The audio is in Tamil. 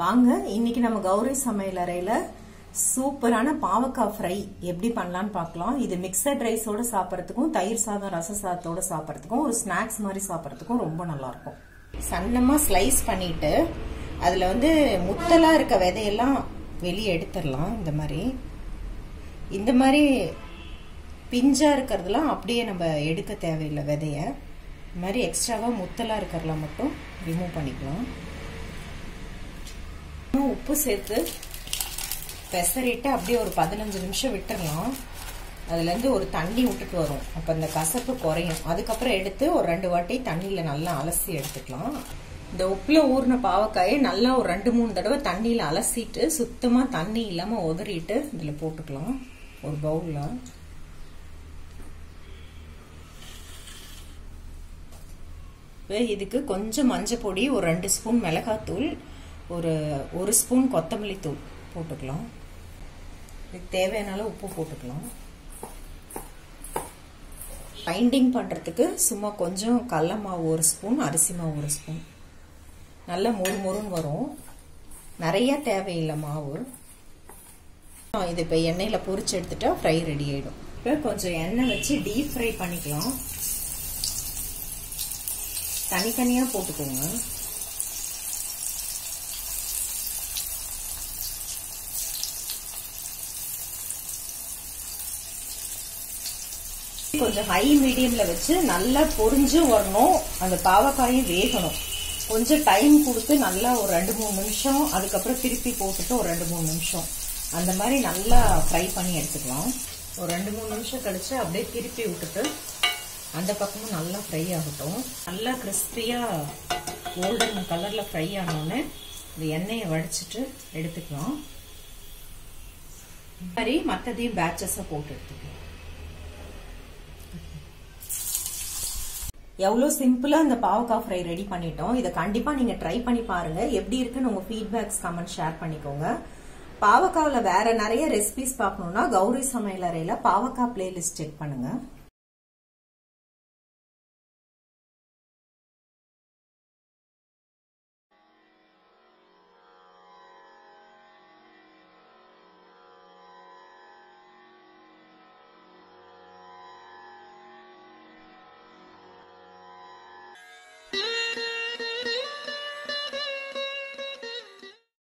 வாங்க இன்னைக்கு நம்ம கௌரி சமையலறையில சூப்பரான பாவக்காய் ஃப்ரை எப்படி பண்ணலாம்னு பார்க்கலாம். இது மிக்சட் ரைஸோட சாப்பிட்றதுக்கும் தயிர் சாதம் ரச சாதத்தோட சாப்பிட்றதுக்கும் ஒரு ஸ்நாக்ஸ் மாதிரி சாப்பிட்றதுக்கும் ரொம்ப நல்லா இருக்கும். சன்னமா ஸ்லைஸ் பண்ணிட்டு அதுல முத்தலா இருக்க விதையெல்லாம் வெளியே எடுத்துடலாம். இந்த மாதிரி பிஞ்சா இருக்கிறதுலாம் அப்படியே நம்ம எடுக்க தேவையில்லை. விதைய இந்த மாதிரி எக்ஸ்ட்ராவா முத்தலா இருக்கிறதெல்லாம் மட்டும் ரிமூவ் பண்ணிக்கலாம். உப்பு சேர்த்து பெசரிட்டு அப்படியே ஒரு 15 நிமிஷம் விட்டுறலாம். அதுல இருந்து ஒரு தண்ணி விட்டுட்டு வரும். அப்ப இந்த கசப்பு குறையும். அதுக்கப்புறம் எடுத்து ஒரு 2 வாட்டி தண்ணியில நல்லா அலசி எடுத்துக்கலாம். இந்த உப்புல ஊறின பாவக்காயை நல்லா ஒரு 2-3 தடவை தண்ணியில அலசிட்டு சுத்தமா தண்ணி இல்லாம உதறிட்டு இதுல போட்டுக்கலாம். ஒரு பவுல்ல இதுக்கு கொஞ்சம் மஞ்சள் பொடி, ஒரு 2 ஸ்பூன் மிளகாத்தூள், ஒரு ஸ்பூன் கொத்தமல்லி தூள் போட்டுக்கலாம். இதுக்கு தேவையான உப்பு போட்டுக்கலாம். பைண்டிங் பண்றதுக்கு சும்மா கொஞ்சம் கடல மாவு 1 ஸ்பூன், அரிசி மாவு 1 ஸ்பூன். நல்லா மொறுமொறுன்னு வரும். நிறைய தேவையில்லை மாவு. இது இப்ப எண்ணெயில பொரிச்சு எடுத்துட்டா ஃப்ரை ரெடி ஆயிடும். இப்ப கொஞ்சம் எண்ணெய் வச்சு டீப் ஃப்ரை பண்ணிக்கலாம். தனித்தனியா போட்டுக்கோங்க. கொஞ்சம் ஹை மீடியம்ல வச்சு நல்லா பொரிஞ்சு வரணும். அந்த பாவக்காயும் வேகணும். கொஞ்சம் டைம் கொடுத்து நல்லா ஒரு 2-3 நிமிஷம், அதுக்கப்புறம் திருப்பி போட்டுட்டு ஒரு 2-3 நிமிஷம் அந்த மாதிரி நல்லா ஃப்ரை பண்ணி எடுத்துக்கலாம். ஒரு 2-3 நிமிஷம் கழிச்சு அப்படியே திருப்பி விட்டுட்டு அந்த பக்கமும் நல்லா ஃப்ரை ஆகட்டும். நல்லா கிறிஸ்பியா கோல்டன் கலர்ல ஃப்ரை ஆனோடனே இந்த எண்ணெயை வடிச்சிட்டு எடுத்துக்கலாம். மாதிரி மற்றதையும் பேட்சஸா போட்டு எடுத்துக்கலாம். எவ்வளவு சிம்பிளா இந்த பாவக்காய் ஃப்ரை ரெடி பண்ணிட்டோம். இதை கண்டிப்பா நீங்க ட்ரை பண்ணி பாருங்க. எப்படி இருக்குன்னு உங்க ஃபீட்பேக்ஸ் கமெண்ட் ஷேர் பண்ணிக்கோங்க. பாவக்காவில வேற நிறைய ரெசிபிஸ் பார்க்கணும்னா கௌரி சமையலறையில பாவக்காய் பிளேலிஸ்ட் செக் பண்ணுங்க.